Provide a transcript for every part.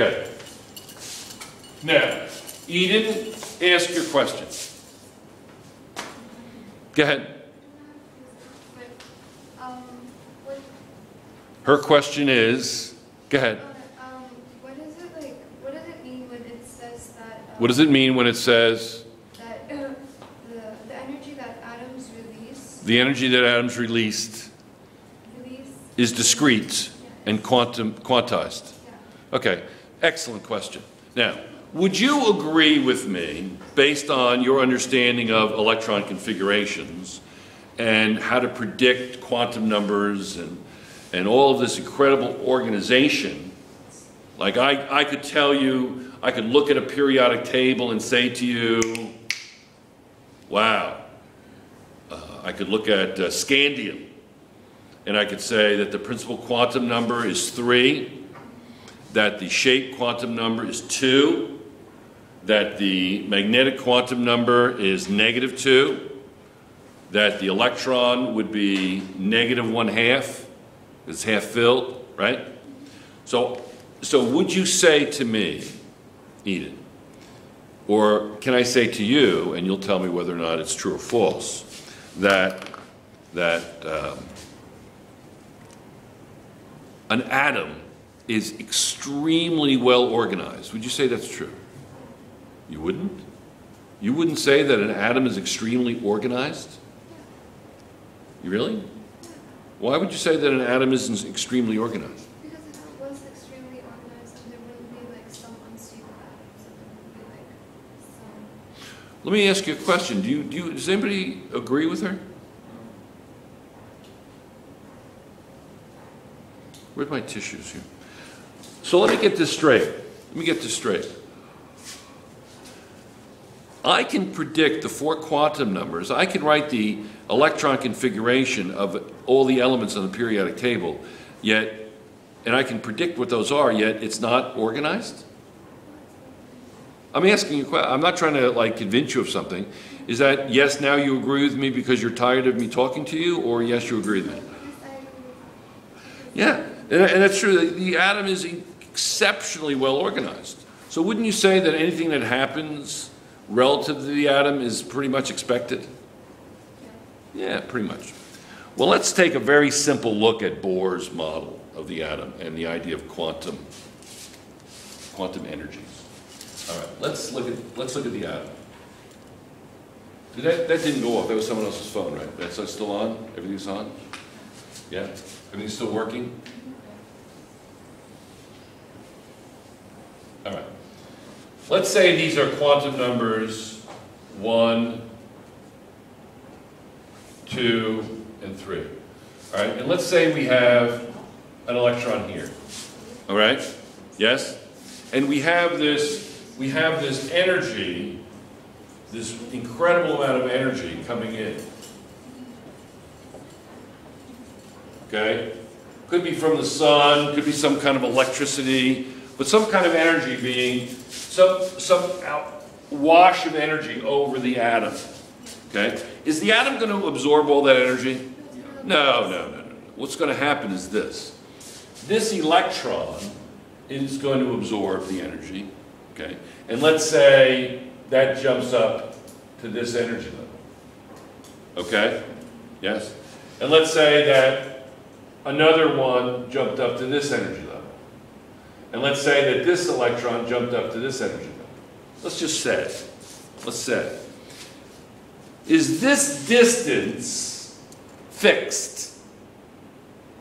Okay. Now, Eden, ask your question. Go ahead. Her question is, go ahead. What does it mean when it says that? What does it mean when it says? That the energy that atoms release. The energy that atoms released is discrete and quantized. Yeah. Okay, excellent question. Now, would you agree with me, based on your understanding of electron configurations and how to predict quantum numbers and all of this incredible organization, like I could tell you, I could look at a periodic table and say to you, wow, I could look at scandium and I could say that the principal quantum number is 3, that the shape quantum number is 2, that the magnetic quantum number is -2, that the electron would be -1/2, it's half filled, right? So would you say to me, Eden, or can I say to you, and you'll tell me whether or not it's true or false, that an atom is extremely well organized? Would you say that's true? You wouldn't? You wouldn't say that an atom is extremely organized? You really? Why would you say that an atom isn't extremely organized? Because if it was extremely organized, then there wouldn't be like some unstable atoms, and there would be like some. Let me ask you a question. Does anybody agree with her? Where's my tissues here? So let me get this straight. I can predict the 4 quantum numbers. I can write the electron configuration of all the elements on the periodic table, and I can predict what those are, yet it's not organized? I'm asking you a question. I'm not trying to like convince you of something. Is that yes, now you agree with me because you're tired of me talking to you, or yes, you agree with me? Yeah, and that's true. The atom is exceptionally well organized. So wouldn't you say that anything that happens relative to the atom is pretty much expected? Yeah, pretty much. Well, let's take a very simple look at Bohr's model of the atom and the idea of quantum energies. All right, let's look at the atom. That didn't go off. That was someone else's phone, right? That's still on? Everything's on? Yeah? Everything's still working? All right. Let's say these are quantum numbers 1, 2, and 3. All right, and let's say we have an electron here. All right? Yes? And we have this energy, this incredible amount of energy coming in. Okay? Could be from the sun, could be some kind of electricity, but some kind of energy being some wash of energy over the atom. Okay? Is the atom going to absorb all that energy? No. What's going to happen is this. This electron is going to absorb the energy. Okay? And let's say that jumps up to this energy level. Okay? Yes? And let's say that another one jumped up to this energy level. And let's say that this electron jumped up to this energy level. Let's say. Is this distance fixed?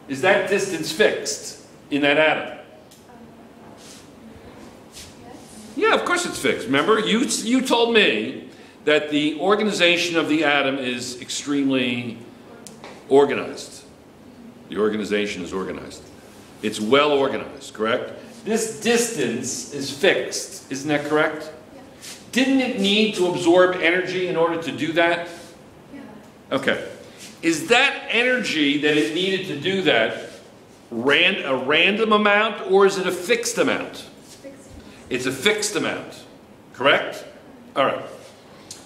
Is that distance fixed in that atom? Yeah, of course it's fixed. Remember, you told me that the organization of the atom is extremely organized. The organization is organized. It's well organized, correct? This distance is fixed. Isn't that correct? Yeah. Didn't it need to absorb energy in order to do that? Yeah. Okay. Is that energy that it needed to do that a random amount, or is it a fixed amount? It's a fixed amount, correct? All right.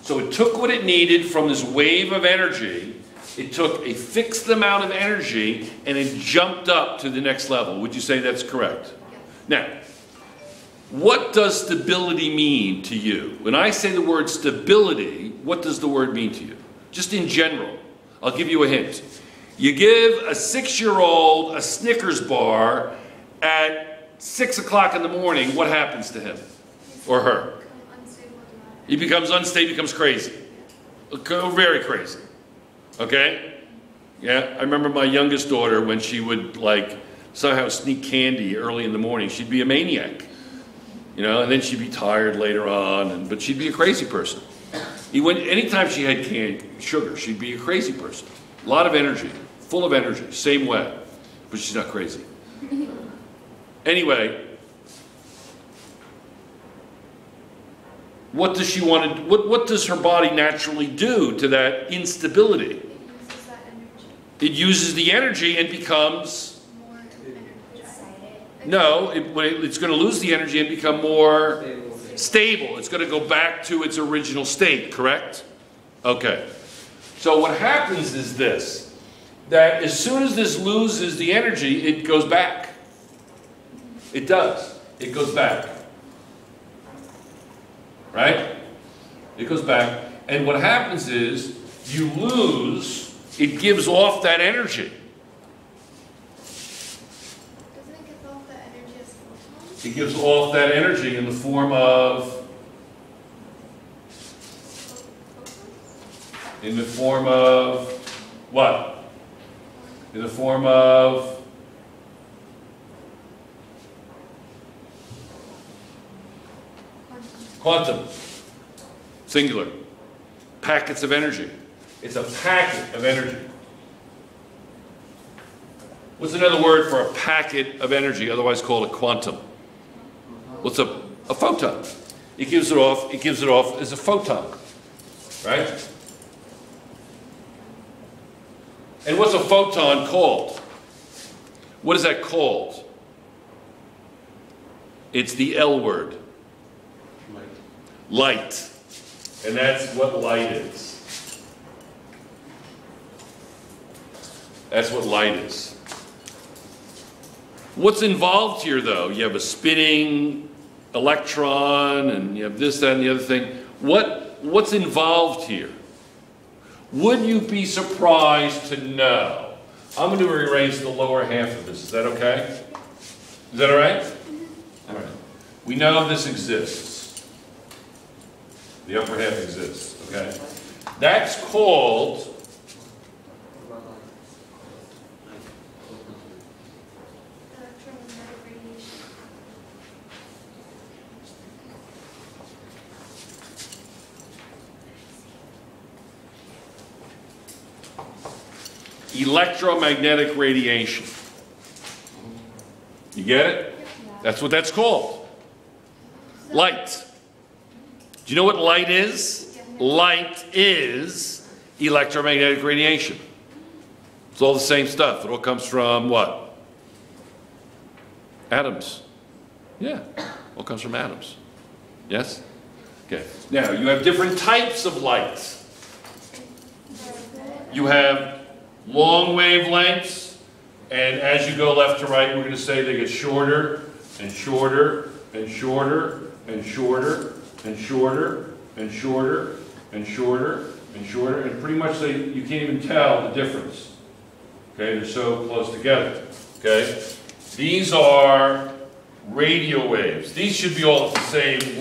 So it took what it needed from this wave of energy. It took a fixed amount of energy and it jumped up to the next level. Would you say that's correct? Yes. Now, What does stability mean to you? When I say the word stability, what does the word mean to you? Just in general. I'll give you a hint. You give a 6-year-old a Snickers bar at 6 o'clock in the morning, what happens to him or her? He becomes unstable, becomes crazy. Very crazy. Okay? Yeah, I remember my youngest daughter when she would like somehow sneak candy early in the morning. She'd be a maniac. You know, and then she'd be tired later on, but she'd be a crazy person. Anytime she had sugar, she'd be a crazy person. A lot of energy, full of energy, same way, but she's not crazy. Anyway, what does she want to? What does her body naturally do to that instability? It uses that energy. It uses the energy and becomes More energetic. no. It's going to lose the energy and become more stable. It's going to go back to its original state. Correct? Okay. So what happens is this: that as soon as this loses the energy, it goes back. It does. It goes back. Right? It goes back. And what happens is you lose, it gives off that energy. Doesn't it give off that energy as photons? It gives off that energy in the form of, what? In the form of quantum, singular, packets of energy. It's a packet of energy. What's another word for a packet of energy, otherwise called a quantum? What's a photon? It gives it off as a photon, right? And what's a photon called? What is that called? It's the L word. Light. And that's what light is. That's what light is. What's involved here, though? You have a spinning electron, and you have this, that, and the other thing. What's involved here? Would you be surprised to know? I'm going to erase the lower half of this. Is that okay? Is that all right? All right. We know this exists. The upper half exists, okay? That's called Electromagnetic radiation. electromagnetic radiation. You get it? That's what that's called. Light. Do you know what light is? Light is electromagnetic radiation. It's all the same stuff. It all comes from what? Atoms. Yeah, all comes from atoms. Yes? Okay. Now, you have different types of light. You have long wavelengths, and as you go left to right, we're going to say they get shorter and shorter and shorter and shorter and shorter and shorter and shorter and shorter, and pretty much you can't even tell the difference. Okay, they're so close together. Okay, these are radio waves. These should be all at the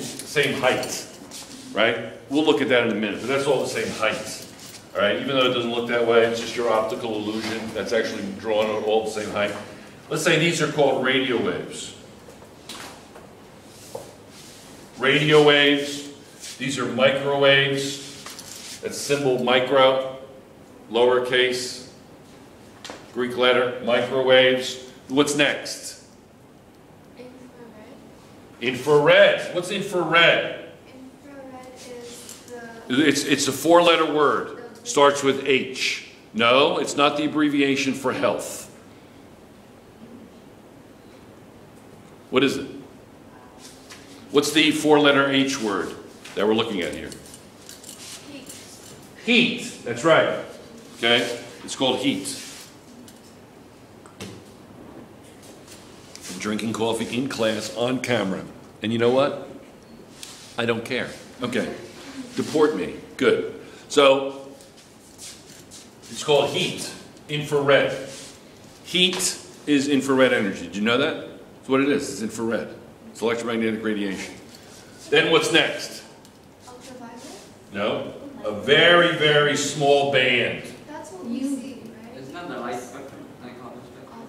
same height, right? We'll look at that in a minute, but that's all the same height. All right, even though it doesn't look that way, it's just your optical illusion. That's actually drawn at all the same height. Let's say these are called radio waves. Radio waves. These are microwaves. That's symbol micro, lowercase, Greek letter, microwaves. What's next? Infrared. What's infrared? Infrared is It's a 4-letter word. Starts with H. No, it's not the abbreviation for health. What is it? What's the 4-letter H word that we're looking at here? heat. Heat. That's right. Okay? It's called heat. I'm drinking coffee in class on camera. And you know what? I don't care. Okay. Deport me. Good. So, it's called heat, infrared. Heat is infrared energy. Did you know that? That's what it is. It's infrared. It's electromagnetic radiation. Then what's next? Ultraviolet? No. A very, very small band. That's what we see, right? Isn't that the light spectrum? I call it spectrum.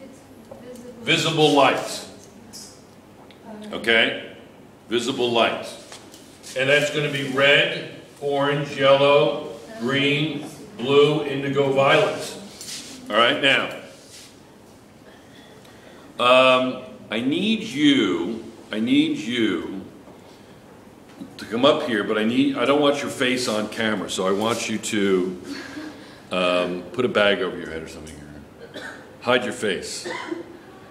It's visible. Visible light. Okay? Visible light. And that's going to be red, orange, yellow, green, blue, indigo, violet. All right, now, I need you to come up here, but I don't want your face on camera, so I want you to put a bag over your head or something. Hide your face.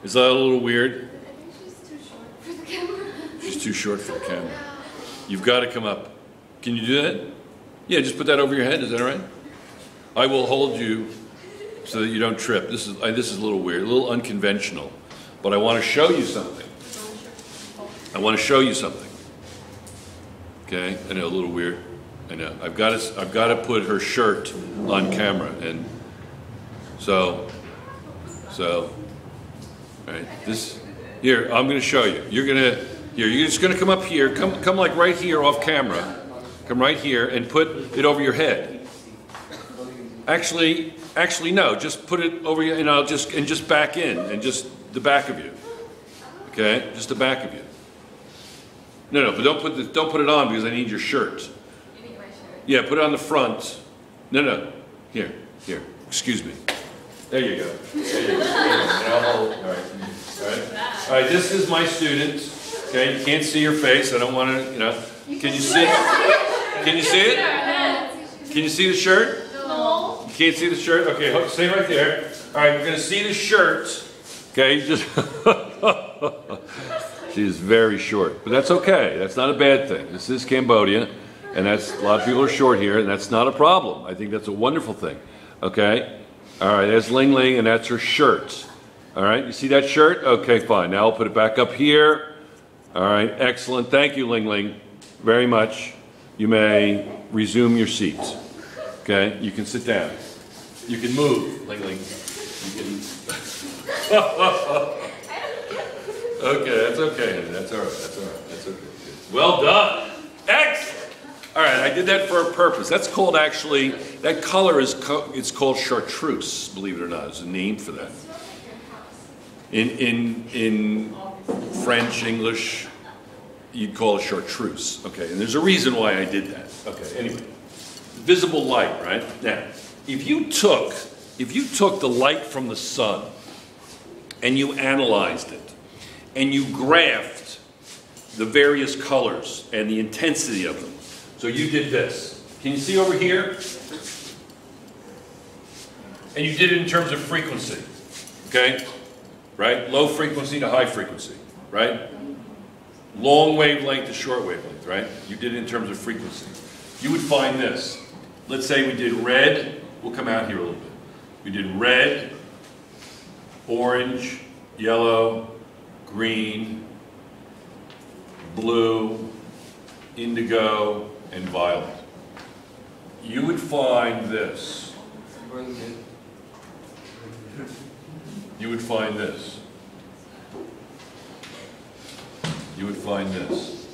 Is that a little weird? I think she's too short for the camera. She's too short for the camera. You've got to come up. Can you do that? Yeah, just put that over your head. Is that all right? I will hold you so that you don't trip. This is a little weird, a little unconventional, but I want to show you something. I want to show you something. Okay, I know, a little weird. I know. I've got to put her shirt on camera, and so, all right. This here, I'm going to show you. You're just going to come up here. Come like right here off camera. Come right here and put it over your head. Actually, no. Just put it over you, and just back in, and just the back of you. Okay, just the back of you. No, but don't put it on because I need your shirt. You need my shirt. Yeah, put it on the front. No. Here. Excuse me. There you go. And I'll hold. All right. This is my student. Okay, you can't see your face. I don't want to. Can you see it? Can you see it? Can you see the shirt? No. You can't see the shirt? Okay, stay right there. All right, we're going to see the shirt. Okay, just... She's very short, but that's okay. That's not a bad thing. This is Cambodia, and a lot of people are short here, and that's not a problem. I think that's a wonderful thing. Okay? All right, there's Ling Ling, and that's her shirt. All right, you see that shirt? Okay, fine. Now I'll put it back up here. All right, excellent. Thank you, Ling Ling, very much. You may resume your seats. Okay, you can sit down. You can move, Ling Ling. You can... Okay, that's okay. That's all right. That's okay. Well done. Excellent. All right, I did that for a purpose. That's called actually, that color it's called chartreuse, believe it or not. There's a name for that. In French, English, you'd call it chartreuse. Okay, and there's a reason why I did that. Okay, anyway. Visible light, right? Now, if you took the light from the sun and you analyzed it, and you graphed the various colors and the intensity of them. So you did this. Can you see over here? And you did it in terms of frequency. Okay? Right? Low frequency to high frequency. Right? Long wavelength to short wavelength. Right? You did it in terms of frequency. You would find this. Let's say we did red. We'll come out here a little bit. We did red, orange, yellow, green, blue, indigo, and violet. You would find this. You would find this. You would find this.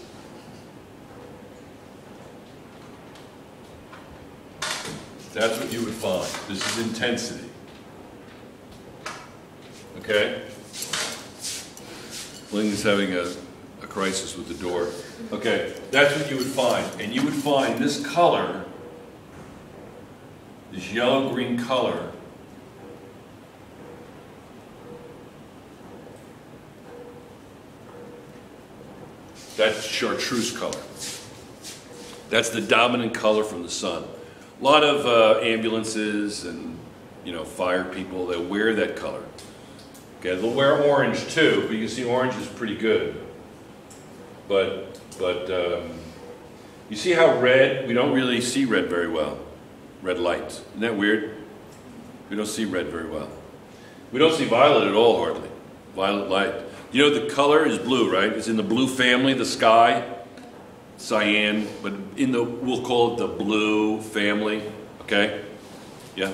That's what you would find. This is intensity. Okay? Ling is having a crisis with the door. Okay, that's what you would find. And you would find this color, this yellow-green color, that's chartreuse color. That's the dominant color from the sun. A lot of ambulances and, fire people, they'll wear that color. Okay, they'll wear orange too, but you can see orange is pretty good. But you see how red, we don't really see red very well. Red light. Isn't that weird? We don't see red very well. We don't see violet at all, hardly. Violet light. You know the color is blue, right? It's in the blue family, the sky, cyan, but we'll call it the blue family, okay? Yeah.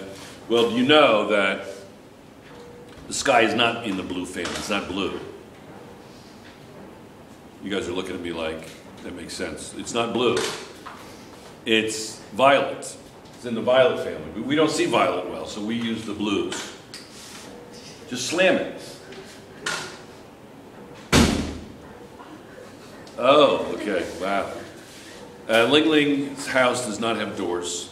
Well, you know that the sky is not in the blue family. It's not blue. You guys are looking at me like, that makes sense. It's not blue. It's violet. It's in the violet family. We don't see violet well, so we use the blues. Just slam it. Oh, okay. Wow. Ling Ling's house does not have doors.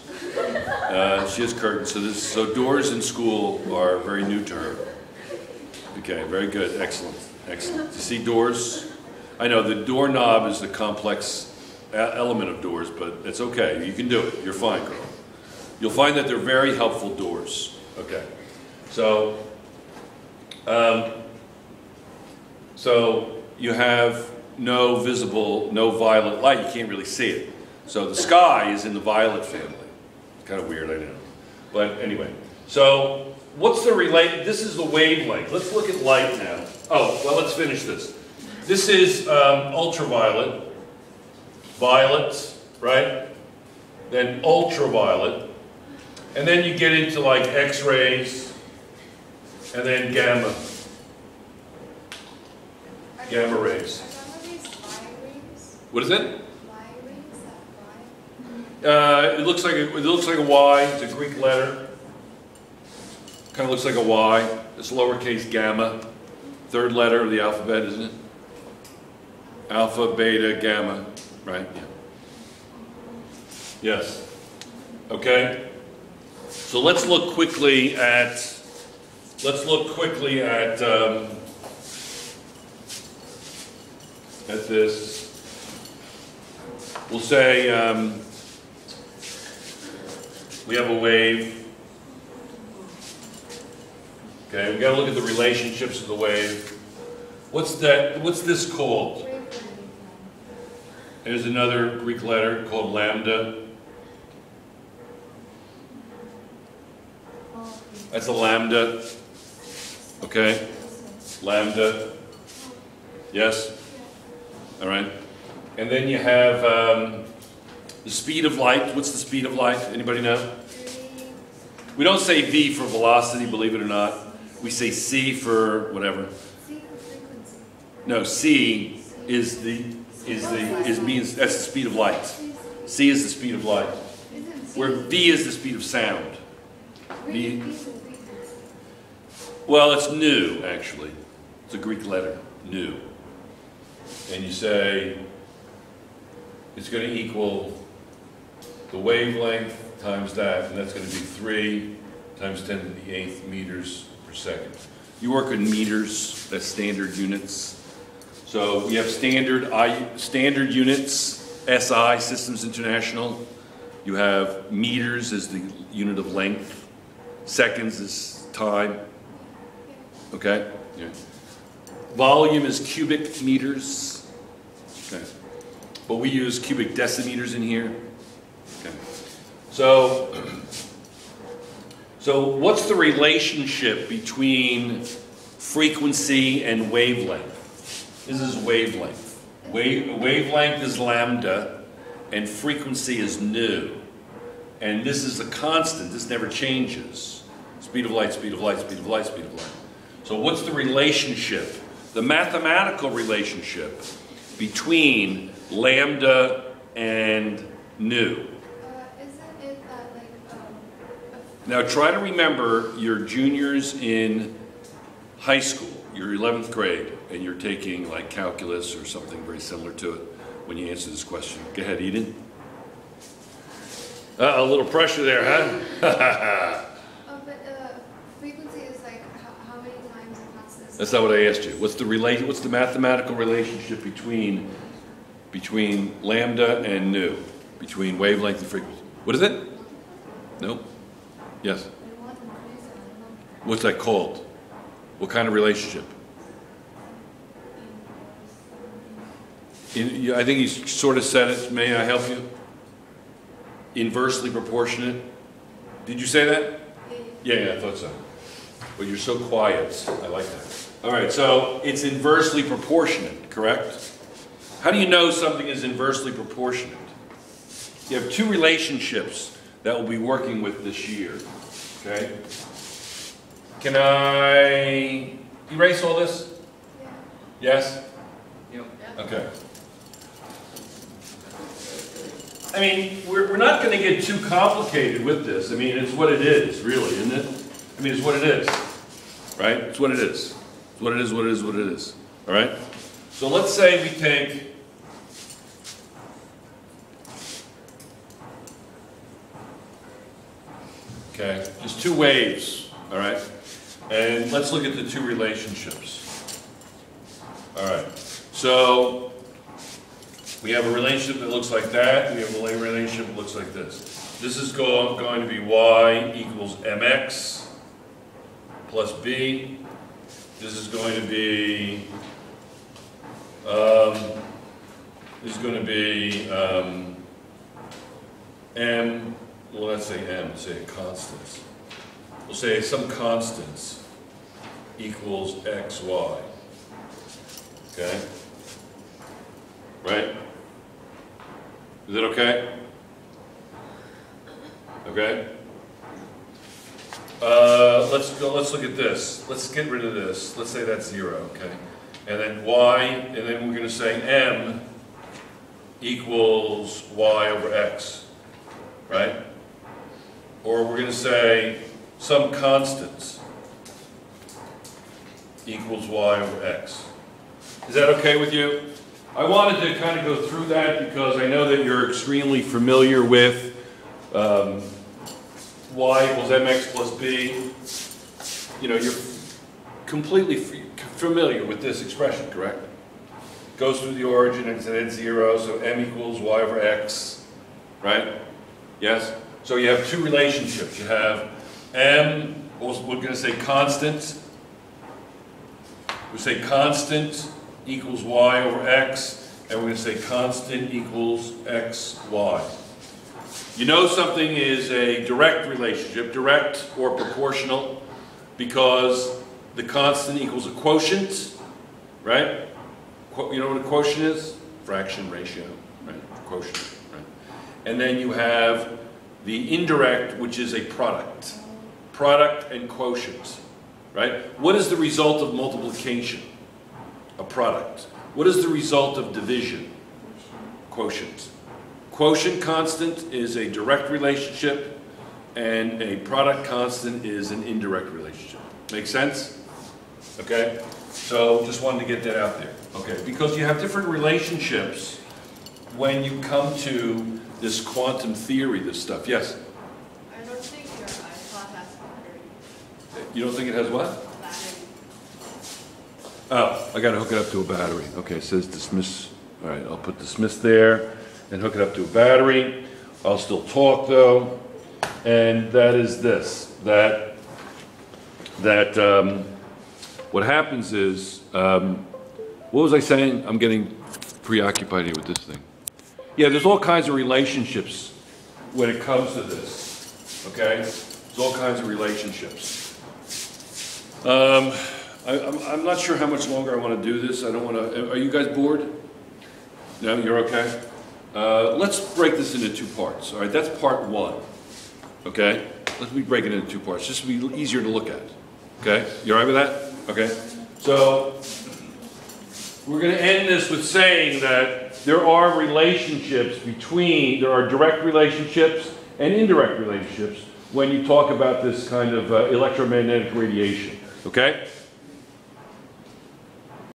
She has curtains, so doors in school are very new to her. Okay, very good. Excellent. Excellent. You see doors? I know the doorknob is the complex element of doors, but it's okay. You can do it. You're fine, girl. You'll find that they're very helpful doors. Okay. So you have no violet light. You can't really see it. So the sky is in the violet family. It's kind of weird, I know. But anyway, so what's the this is the wavelength. Let's look at light now. Oh, well, let's finish this. This is ultraviolet, violet, right? Then ultraviolet. And then you get into like X-rays, and then gamma rays. What is it? It looks like a Y. It's a Greek letter. Kind of looks like a Y. It's lowercase gamma. Third letter of the alphabet, isn't it? Alpha, beta, gamma. Right? Yeah. Yes. Okay. So let's look quickly at this. We'll say we have a wave. Okay, we've got to look at the relationships of the wave. What's this called? There's another Greek letter called lambda. That's a lambda. Okay? Lambda. Yes? All right. And then you have the speed of light. What's the speed of light? Anybody know? We don't say V for velocity, believe it or not. We say C for whatever. C for frequency. No, C means that's the speed of light. C is the speed of light. Where V is the speed of sound. V. Well, it's nu, actually. It's a Greek letter, nu. And you say it's going to equal the wavelength times that, and that's going to be 3 times 10 to the 8th meters per second. You work in meters, that's standard units. So we have standard units, SI, Systems International. You have meters as the unit of length. Seconds is time. Okay? Yeah. Volume is cubic meters. Okay. But we use cubic decimeters in here. Okay. So what's the relationship between frequency and wavelength? This is wavelength. Wavelength is lambda, and frequency is nu. And this is a constant. This never changes. Speed of light, speed of light, speed of light, speed of light. So what's the relationship, the mathematical relationship between lambda and nu? Isn't it that Now try to remember your juniors in high school, your 11th grade, and you're taking like calculus or something very similar to it when you answer this question. Go ahead, Eden. A little pressure there, huh? frequency is like how many times it passes? That's not what I asked you. What's the mathematical relationship between lambda and nu? Between wavelength and frequency? What is it? No? Yes? What's that called? What kind of relationship? I think he sort of said it. May I help you? Inversely proportionate. Did you say that? Yeah, I thought so. But you're so quiet. I like that. All right, so it's inversely proportionate, correct? How do you know something is inversely proportionate? You have two relationships that we'll be working with this year, okay? Can I erase all this? Yeah. Yes? Yep. Okay. I mean, we're not going to get too complicated with this. I mean, it's what it is, really, isn't it? I mean, it's what it is, right? It's what it is. It's what it is, what it is, what it is. All right? So let's say we take okay, just two waves, all right? And let's look at the two relationships. All right. So we have a relationship that looks like that. We have a relationship that looks like this. This is going to be y equals mx plus b. This is going to be m. Well, let's say m. Let's say constants. We'll say some constants equals xy. Okay. Right? Is that okay? Okay. Let's look at this. Let's get rid of this. Let's say that's 0, okay? And then y, and then we're going to say m equals y over x, right? Or we're going to say some constants equals y over x. Is that okay with you? I wanted to kind of go through that because I know that you're extremely familiar with y equals mx plus b. You know, you're completely familiar with this expression, correct? Goes through the origin and it's at 0, so m equals y over x, right? Yes? So you have two relationships. You have m, we're going to say constant. We say constant equals y over x, and we're going to say constant equals x, y. You know something is a direct relationship, direct or proportional, because the constant equals a quotient, right? You know what a quotient is? Fraction, ratio, right? Quotient, right? And then you have the indirect, which is a product. Product and quotient, right? What is the result of multiplication? A product. What is the result of division? Quotient. Quotient constant is a direct relationship, and a product constant is an indirect relationship. Make sense? Okay? So just wanted to get that out there. Okay, because you have different relationships when you come to this quantum theory, this stuff. Yes? I don't think your iPod has battery. You don't think it has what? Battery. Oh, I got to hook it up to a battery. Okay, it says dismiss. All right, I'll put dismiss there and hook it up to a battery. I'll still talk though, and that is this. What happens is, what was I saying? I'm getting preoccupied here with this thing. Yeah, there's all kinds of relationships when it comes to this. Okay, there's all kinds of relationships. I'm not sure how much longer I want to do this. I don't want to. Are you guys bored? No, you're okay. Let's break this into two parts. All right, that's part one. Okay, let's break it into two parts, just to be easier to look at. Okay, you all right with that? Okay, so we're going to end this with saying that there are relationships there are direct relationships and indirect relationships when you talk about this kind of electromagnetic radiation. Okay.